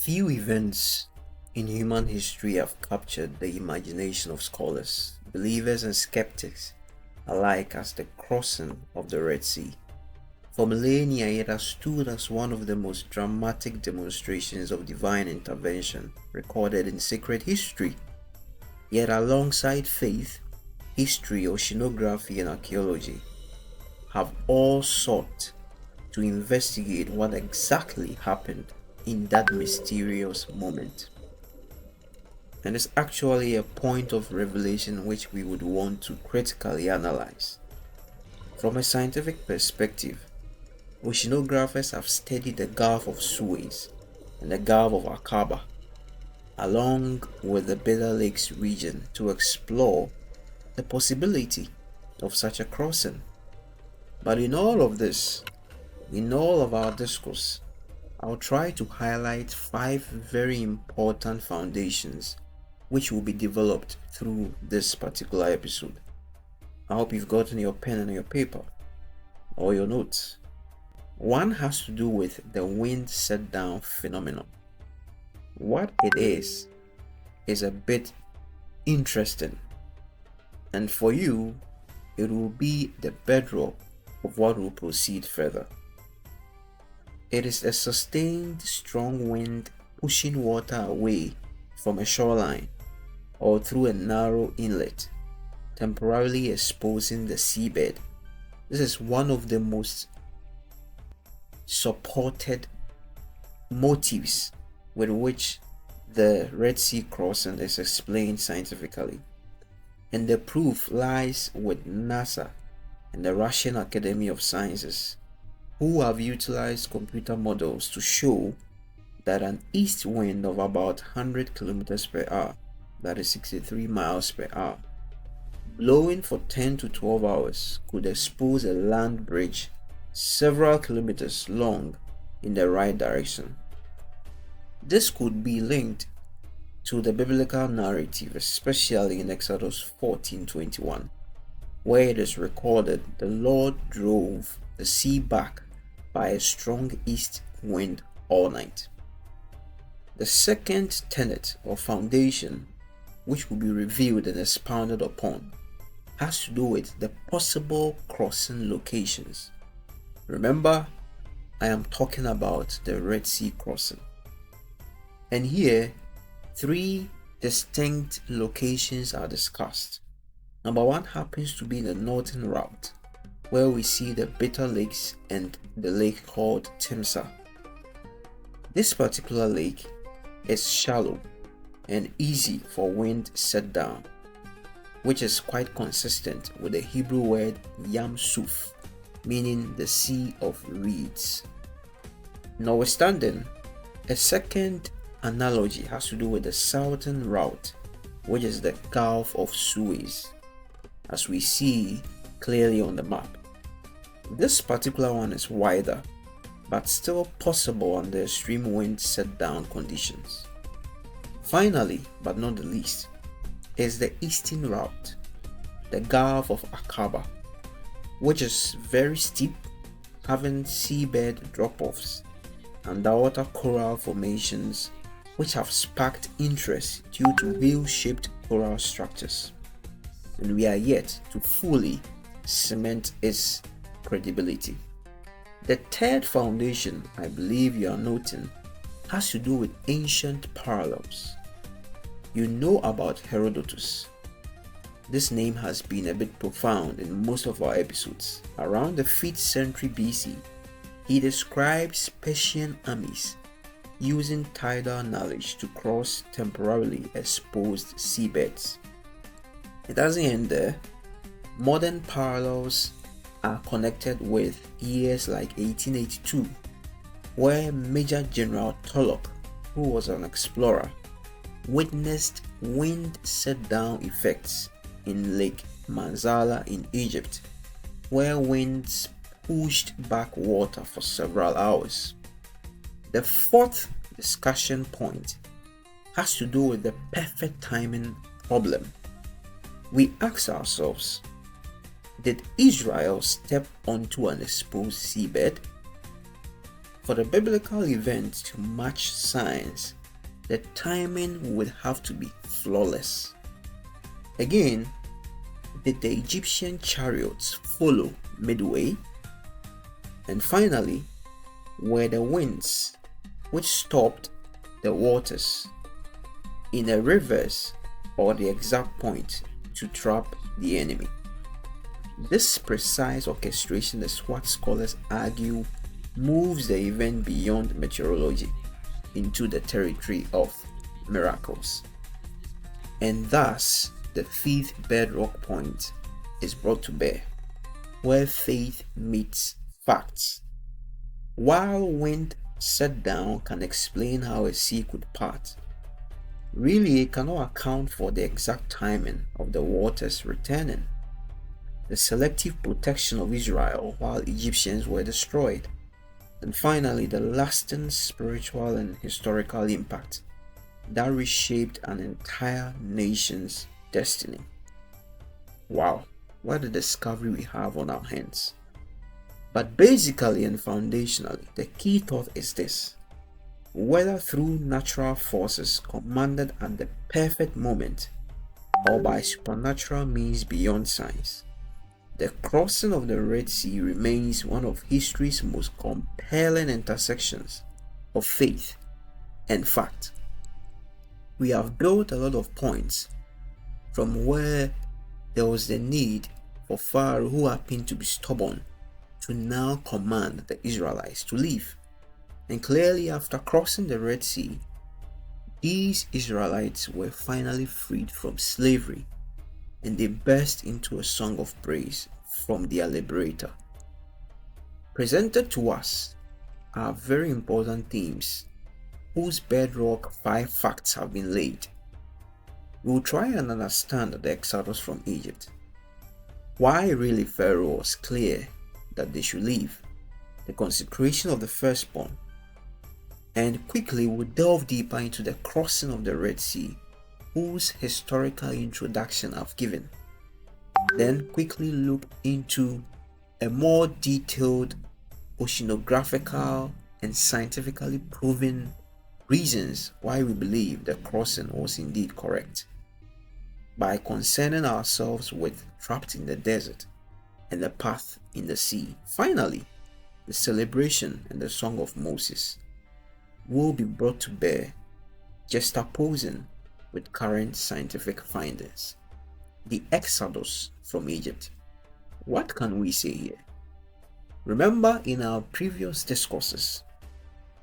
Few events in human history have captured the imagination of scholars, believers, and skeptics alike as the crossing of the Red Sea. For millennia, it has stood as one of the most dramatic demonstrations of divine intervention recorded in sacred history. Yet, alongside faith, history, oceanography, and archaeology, have all sought to investigate what exactly happened in that mysterious moment. And it's actually a point of revelation which we would want to critically analyze. From a scientific perspective, oceanographers have studied the Gulf of Suez and the Gulf of Aqaba, along with the Bitter Lakes region, to explore the possibility of such a crossing. But in all of this, in all of our discourse, I'll try to highlight 5 very important foundations which will be developed through this particular episode. I hope you've gotten your pen and your paper or your notes. One has to do with the wind set down phenomenon. What it is a bit interesting, and for you, it will be the bedrock of what will proceed further. It is a sustained strong wind pushing water away from a shoreline or through a narrow inlet, temporarily exposing the seabed. This is one of the most supported motives with which the Red Sea crossing is explained scientifically. And the proof lies with NASA and the Russian Academy of Sciences, who have utilized computer models to show that an east wind of about 100 kilometers per hour, that is 63 miles per hour, blowing for 10 to 12 hours could expose a land bridge several kilometers long in the right direction. This could be linked to the biblical narrative, especially in Exodus 14:21, where it is recorded the Lord drove the sea back by a strong east wind all night. The second tenet or foundation, which will be revealed and expounded upon, has to do with the possible crossing locations. Remember, I am talking about the Red Sea crossing. And here, 3 distinct locations are discussed. Number 1 happens to be the northern route, where we see the Bitter Lakes and the lake called Timsah. This particular lake is shallow and easy for wind set down, which is quite consistent with the Hebrew word Yam Suf, meaning the Sea of Reeds. Notwithstanding, a second analogy has to do with the southern route, which is the Gulf of Suez, as we see clearly on the map. This particular one is wider, but still possible under extreme wind set down conditions. Finally, but not the least, is the eastern route, the Gulf of Aqaba, which is very steep, having seabed drop-offs, underwater coral formations which have sparked interest due to wheel-shaped coral structures. And we are yet to fully cement its credibility. The third foundation I believe you are noting has to do with ancient parallels. You know about Herodotus. This name has been a bit profound in most of our episodes. Around the 5th century BC, he describes Persian armies using tidal knowledge to cross temporarily exposed seabeds. It doesn't end there. Modern parallels are connected with years like 1882, where Major General Tulloch, who was an explorer, witnessed wind set down effects in Lake Manzala in Egypt, where winds pushed back water for several hours. The fourth discussion point has to do with the perfect timing problem. We ask ourselves, did Israel step onto an exposed seabed? For the biblical event to match science, the timing would have to be flawless. Again, did the Egyptian chariots follow midway? And finally, were the winds which stopped the waters in a reverse or the exact point to trap the enemy? This precise orchestration is what scholars argue moves the event beyond meteorology into the territory of miracles. And thus, the fifth bedrock point is brought to bear, where faith meets facts. While wind set down can explain how a sea could part, really it cannot account for the exact timing of the waters returning, the selective protection of Israel while Egyptians were destroyed, and finally the lasting spiritual and historical impact that reshaped an entire nation's destiny. Wow, what a discovery we have on our hands. But basically and foundationally, the key thought is this: whether through natural forces commanded at the perfect moment or by supernatural means beyond science, the crossing of the Red Sea remains one of history's most compelling intersections of faith and fact. We have built a lot of points from where there was the need for Pharaoh, who happened to be stubborn, to now command the Israelites to leave. And clearly, after crossing the Red Sea, these Israelites were finally freed from slavery, and they burst into a song of praise from their liberator. Presented to us are very important themes whose bedrock 5 facts have been laid. We will try and understand the exodus from Egypt, why really Pharaoh was clear that they should leave, the consecration of the firstborn, and quickly we'll delve deeper into the crossing of the Red Sea, whose historical introduction I've given. Then quickly look into a more detailed oceanographical and scientifically proven reasons why we believe the crossing was indeed correct, by concerning ourselves with trapped in the desert and the path in the sea. Finally, the celebration and the song of Moses will be brought to bear, juxtaposing with current scientific findings. The Exodus from Egypt. What can we say here? Remember, in our previous discourses,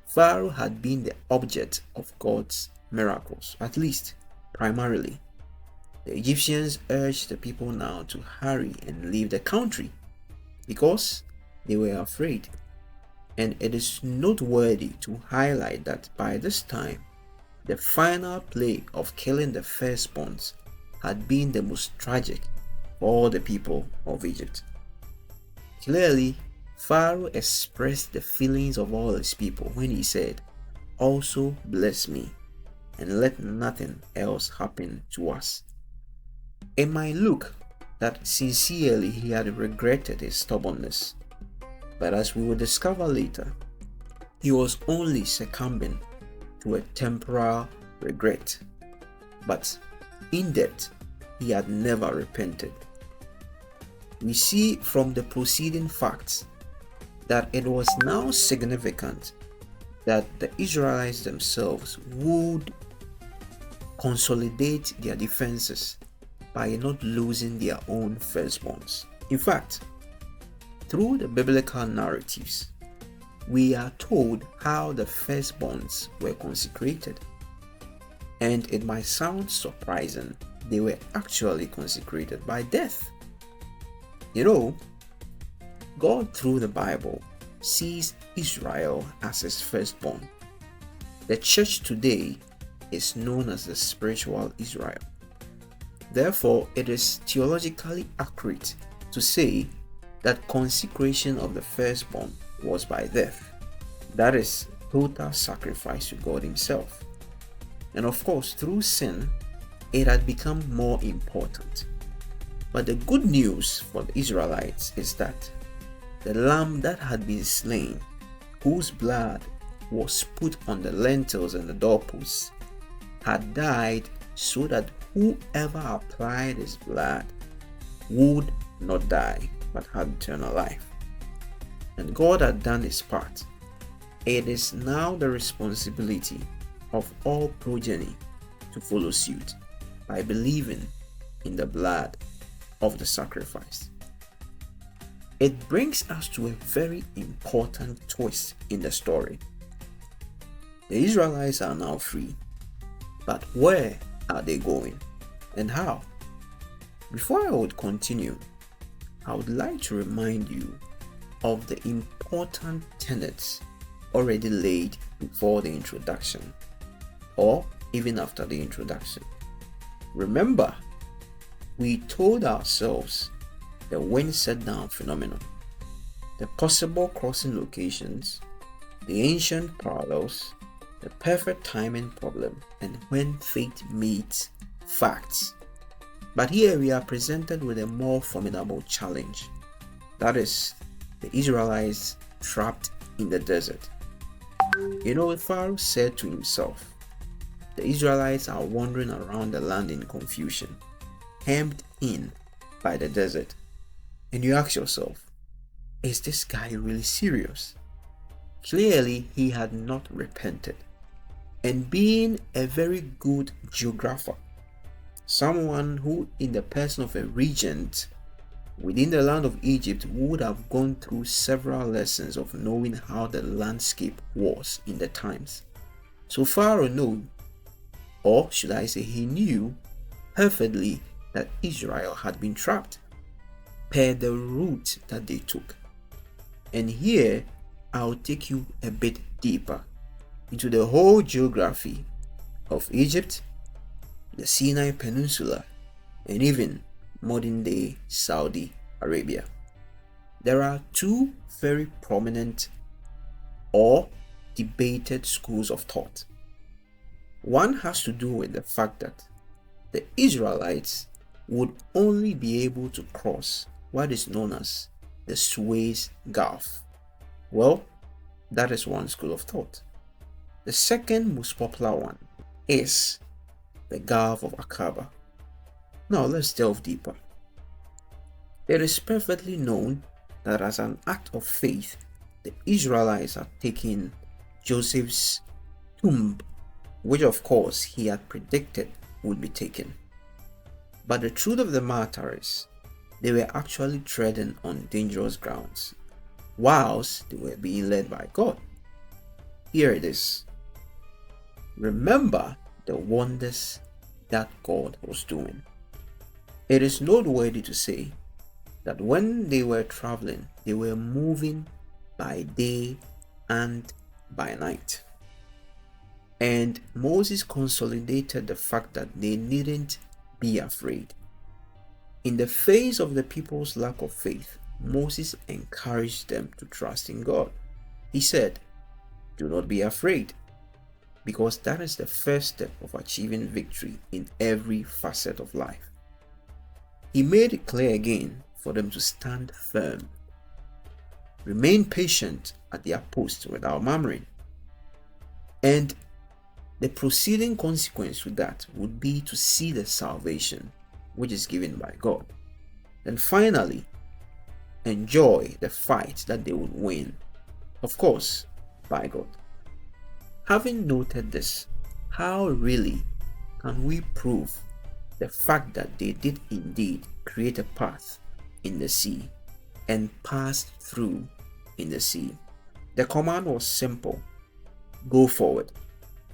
Pharaoh had been the object of God's miracles, at least primarily. The Egyptians urged the people now to hurry and leave the country because they were afraid. And it is noteworthy to highlight that by this time, the final plague of killing the firstborns had been the most tragic for all the people of Egypt. Clearly, Pharaoh expressed the feelings of all his people when he said, "Also bless me, and let nothing else happen to us." It might look that sincerely he had regretted his stubbornness, but as we will discover later, he was only succumbing to a temporal regret. But in depth, he had never repented. We see from the preceding facts that it was now significant that the Israelites themselves would consolidate their defenses by not losing their own firstborns. In fact, through the biblical narratives, we are told how the firstborns were consecrated. And it might sound surprising, they were actually consecrated by death. You know, God through the Bible sees Israel as his firstborn. The church today is known as the spiritual Israel. Therefore, it is theologically accurate to say that consecration of the firstborn was by death. That is total sacrifice to God himself. And of course, through sin, it had become more important. But the good news for the Israelites is that the lamb that had been slain, whose blood was put on the lintels and the doorposts, had died so that whoever applied his blood would not die but had eternal life. And God had done his part. It is now the responsibility of all progeny to follow suit by believing in the blood of the sacrifice. It brings us to a very important twist in the story. The Israelites are now free, but where are they going and how? Before I would continue, I would like to remind you of the important tenets already laid before the introduction, or even after the introduction. Remember, we told ourselves the wind set down phenomenon, the possible crossing locations, the ancient parallels, the perfect timing problem, and when fate meets facts. But here we are presented with a more formidable challenge. That is, the Israelites trapped in the desert. Pharaoh said to himself, the Israelites are wandering around the land in confusion, hemmed in by the desert. And you ask yourself, is this guy really serious? Clearly, he had not repented. And being a very good geographer, someone who in the person of a regent within the land of Egypt would have gone through several lessons of knowing how the landscape was in the times. So Pharaoh knew, or should I say he knew perfectly, that Israel had been trapped per the route that they took. And here I'll take you a bit deeper into the whole geography of Egypt, the Sinai Peninsula, and even modern day Saudi Arabia. There are two very prominent or debated schools of thought. One has to do with the fact that the Israelites would only be able to cross what is known as the Suez Gulf. Well, that is one school of thought. The second most popular one is the Gulf of Aqaba. Now let's delve deeper. It is perfectly known that as an act of faith, the Israelites are taking Joseph's tomb, which of course he had predicted would be taken. But the truth of the matter is, they were actually treading on dangerous grounds, whilst they were being led by God. Here it is. Remember the wonders that God was doing. It is noteworthy to say that when they were traveling, they were moving by day and by night. And Moses consolidated the fact that they needn't be afraid. In the face of the people's lack of faith, Moses encouraged them to trust in God. He said, "Do not be afraid," because that is the first step of achieving victory in every facet of life. He made it clear again for them to stand firm. Remain patient at their post without murmuring. And the proceeding consequence to that would be to see the salvation which is given by God. And finally, enjoy the fight that they would win, of course, by God. Having noted this, how really can we prove the fact that they did indeed create a path in the sea and passed through in the sea? The command was simple: go forward,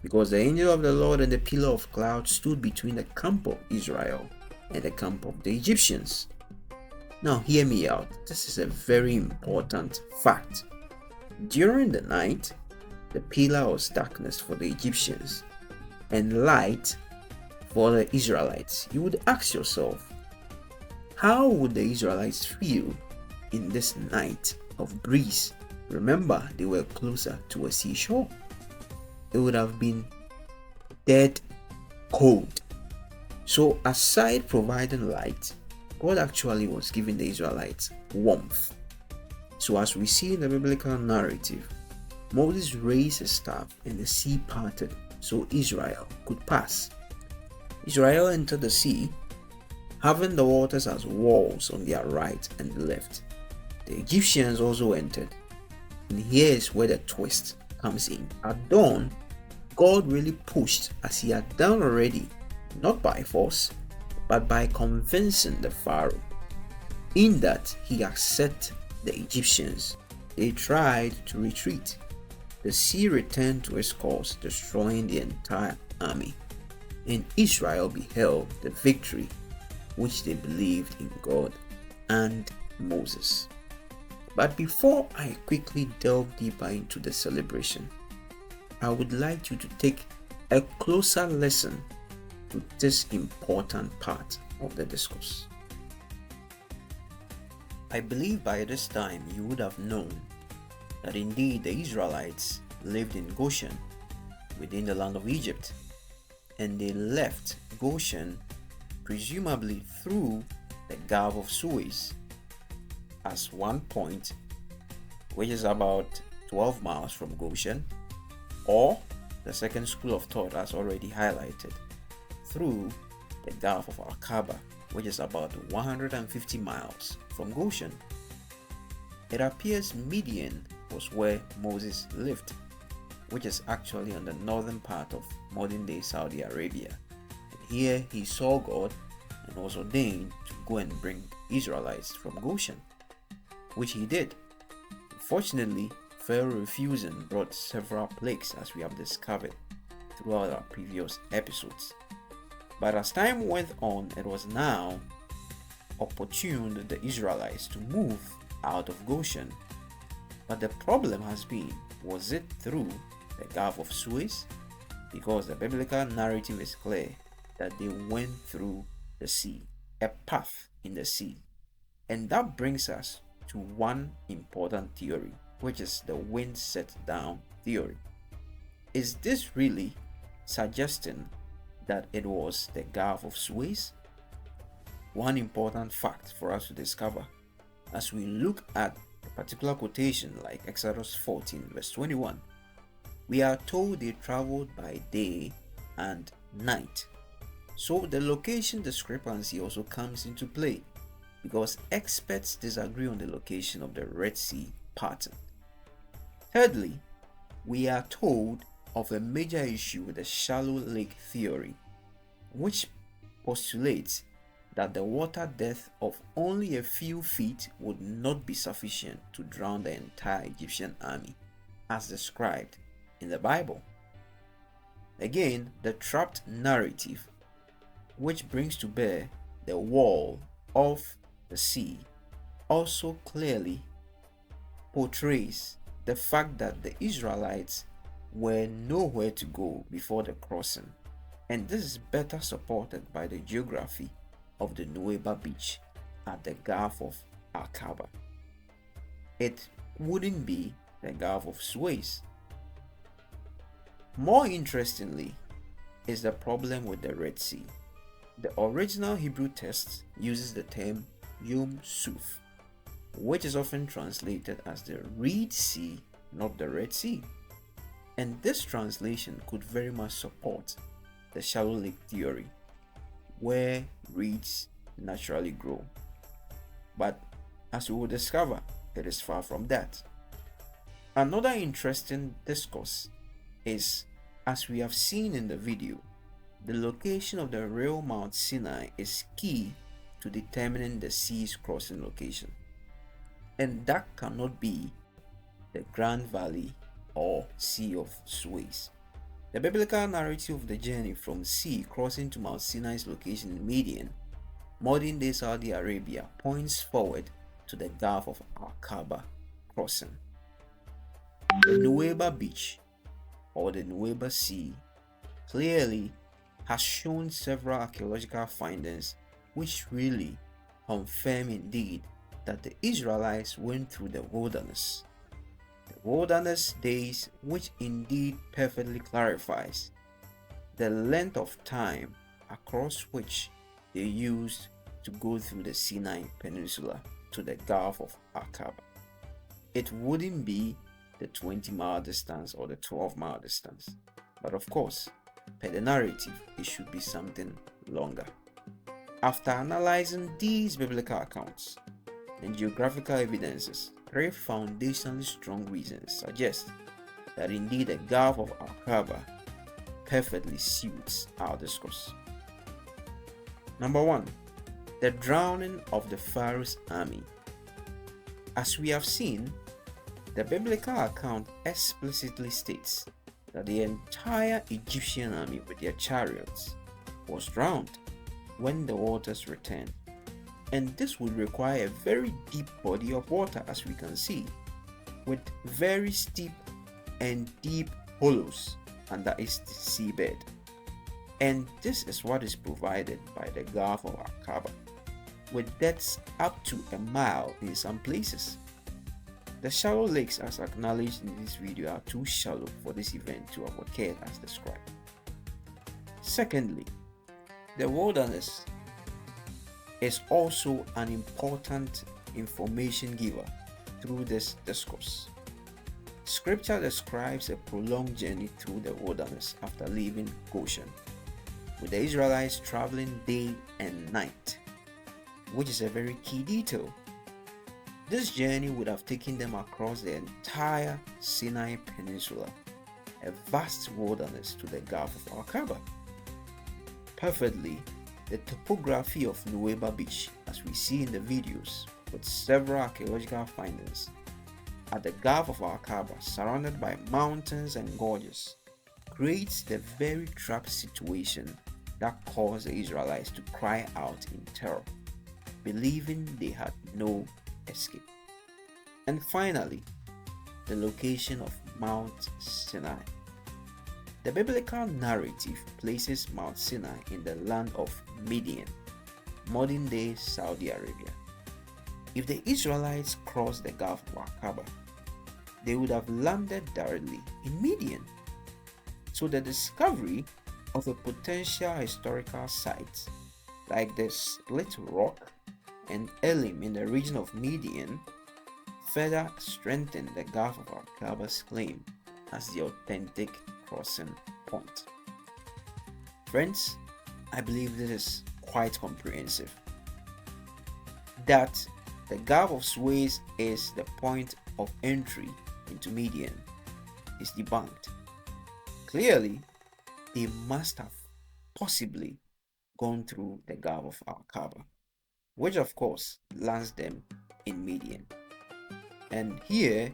because the angel of the Lord and the pillar of cloud stood between the camp of Israel and the camp of the Egyptians. Now hear me out, this is a very important fact. During the night, the pillar was darkness for the Egyptians and light for the Israelites. You would ask yourself, how would the Israelites feel in this night of breeze? Remember, they were closer to a seashore. It would have been dead cold. So aside providing light, God actually was giving the Israelites warmth. So as we see in the biblical narrative, Moses raised his staff and the sea parted so Israel could pass. Israel entered the sea, having the waters as walls on their right and left. The Egyptians also entered. And here is where the twist comes in. At dawn, God really pushed as he had done already, not by force, but by convincing the Pharaoh. In that he accepted the Egyptians. They tried to retreat. The sea returned to its course, destroying the entire army. And Israel beheld the victory which they believed in God and Moses. But before I quickly delve deeper into the celebration, I would like you to take a closer listen to this important part of the discourse. I believe by this time you would have known that indeed the Israelites lived in Goshen within the land of Egypt, and they left Goshen presumably through the Gulf of Suez as one point, which is about 12 miles from Goshen, or the second school of thought as already highlighted, through the Gulf of Aqaba, which is about 150 miles from Goshen. It appears Midian was where Moses lived, which is actually on the northern part of modern-day Saudi Arabia. And here he saw God and was ordained to go and bring Israelites from Goshen, which he did. Unfortunately, Pharaoh refusing brought several plagues, as we have discovered throughout our previous episodes. But as time went on, it was now opportune the Israelites to move out of Goshen. But the problem has been, was it through the Gulf of Suez? Because the biblical narrative is clear that they went through the sea, a path in the sea. And that brings us to one important theory, which is the wind set down theory. Is this really suggesting that it was the Gulf of Suez? One important fact for us to discover as we look at a particular quotation like Exodus 14 verse 21, we are told they traveled by day and night. So the location discrepancy also comes into play, because experts disagree on the location of the Red Sea pattern. Thirdly, we are told of a major issue with the shallow lake theory, which postulates that the water depth of only a few feet would not be sufficient to drown the entire Egyptian army, as described in the Bible. Again, the trapped narrative, which brings to bear the wall of the sea, also clearly portrays the fact that the Israelites were nowhere to go before the crossing, and this is better supported by the geography of the Nuweiba beach at the Gulf of Aqaba. It wouldn't be the Gulf of Suez. More interestingly is the problem with the Red Sea. The original Hebrew text uses the term Yom Suf, which is often translated as the Reed Sea, not the Red Sea. And this translation could very much support the shallow lake theory, where reeds naturally grow. But as we will discover, it is far from that. Another interesting discourse is, as we have seen in the video, the location of the real Mount Sinai is key to determining the sea's crossing location. And that cannot be the Grand Valley or Sea of Suez. The biblical narrative of the journey from sea crossing to Mount Sinai's location in Midian, modern-day Saudi Arabia, points forward to the Gulf of Aqaba crossing. The Nuweiba beach or the Nuweiba Sea clearly has shown several archaeological findings which really confirm indeed that the Israelites went through the wilderness. The wilderness days, which indeed perfectly clarifies the length of time across which they used to go through the Sinai Peninsula to the Gulf of Aqaba. It wouldn't be the 20-mile distance or the 12-mile distance, but of course, per the narrative, it should be something longer. After analyzing these biblical accounts and geographical evidences, 3 foundationally strong reasons suggest that indeed the Gulf of Aqaba perfectly suits our discourse. Number 1. The drowning of the Pharaoh's army. As we have seen, the biblical account explicitly states that the entire Egyptian army with their chariots was drowned when the waters returned, and this would require a very deep body of water, as we can see, with very steep and deep hollows under its seabed. And this is what is provided by the Gulf of Aqaba, with depths up to a mile in some places. The shallow lakes, as acknowledged in this video, are too shallow for this event to have occurred as described. Secondly, the wilderness is also an important information giver through this discourse. Scripture describes a prolonged journey through the wilderness after leaving Goshen, with the Israelites traveling day and night, which is a very key detail. This journey would have taken them across the entire Sinai Peninsula, a vast wilderness, to the Gulf of Aqaba. Perfectly, the topography of Nuweiba Beach, as we see in the videos, with several archaeological findings at the Gulf of Aqaba, surrounded by mountains and gorges, creates the very trap situation that caused the Israelites to cry out in terror, believing they had no escape. And finally, the location of Mount Sinai. The biblical narrative places Mount Sinai in the land of Midian, modern-day Saudi Arabia. If the Israelites crossed the Gulf of Aqaba, they would have landed directly in Midian. So the discovery of a potential historical site like the Split Rock and Elim in the region of Midian further strengthened the Gulf of Aqaba's claim as the authentic crossing point. Friends, I believe this is quite comprehensive. That the Gulf of Suez is the point of entry into Midian is debunked. Clearly, they must have possibly gone through the Gulf of Aqaba, which of course lands them in Midian. And here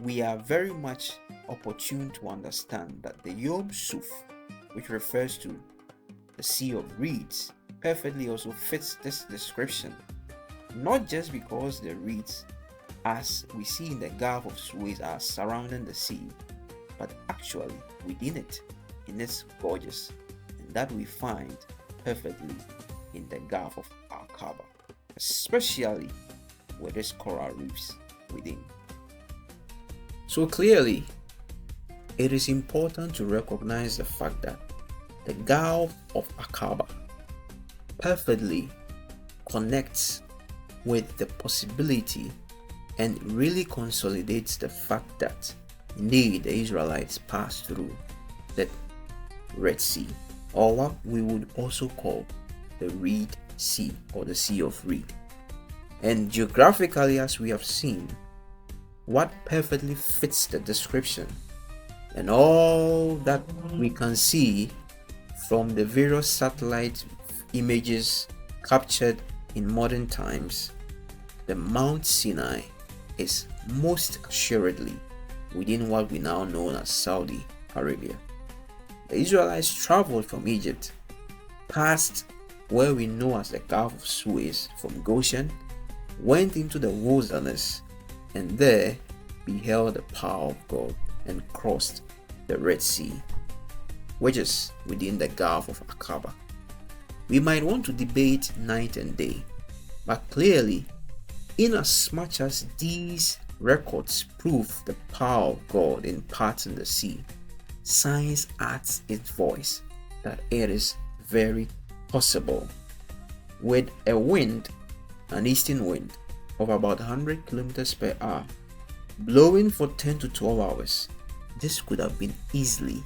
we are very much opportune to understand that the Yom Suf, which refers to the Sea of Reeds, perfectly also fits this description, not just because the reeds, as we see in the Gulf of Suez, are surrounding the sea, but actually within it, in its gorges, and that we find perfectly in the Gulf of Aqaba, especially with its coral reefs within. So clearly, it is important to recognize the fact that the Gulf of Aqaba perfectly connects with the possibility and really consolidates the fact that indeed the Israelites passed through the Red Sea, or what we would also call the Reed Sea or the Sea of Reed. And geographically, as we have seen, what perfectly fits the description and all that we can see from the various satellite images captured in modern times, the Mount Sinai is most assuredly within what we now know as Saudi Arabia. The Israelites traveled from Egypt, passed where we know as the Gulf of Suez from Goshen, went into the wilderness, and there beheld the power of God and crossed the Red Sea, which is within the Gulf of Aqaba. We might want to debate night and day, but clearly, inasmuch as these records prove the power of God in parting the sea, science adds its voice that it is very possible. With a wind, an eastern wind of about 100 kilometers per hour, blowing for 10 to 12 hours, this could have been easily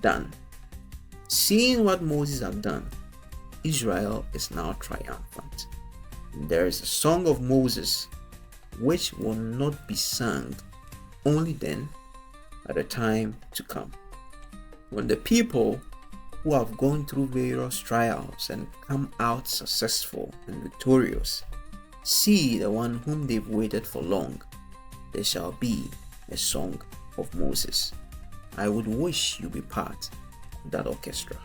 done. Seeing what Moses had done, Israel is now triumphant. There is a song of Moses which will not be sung only then, at a time to come. When the people who have gone through various trials and come out successful and victorious see the one whom they've waited for long, there shall be a song of Moses. I would wish you be part of that orchestra.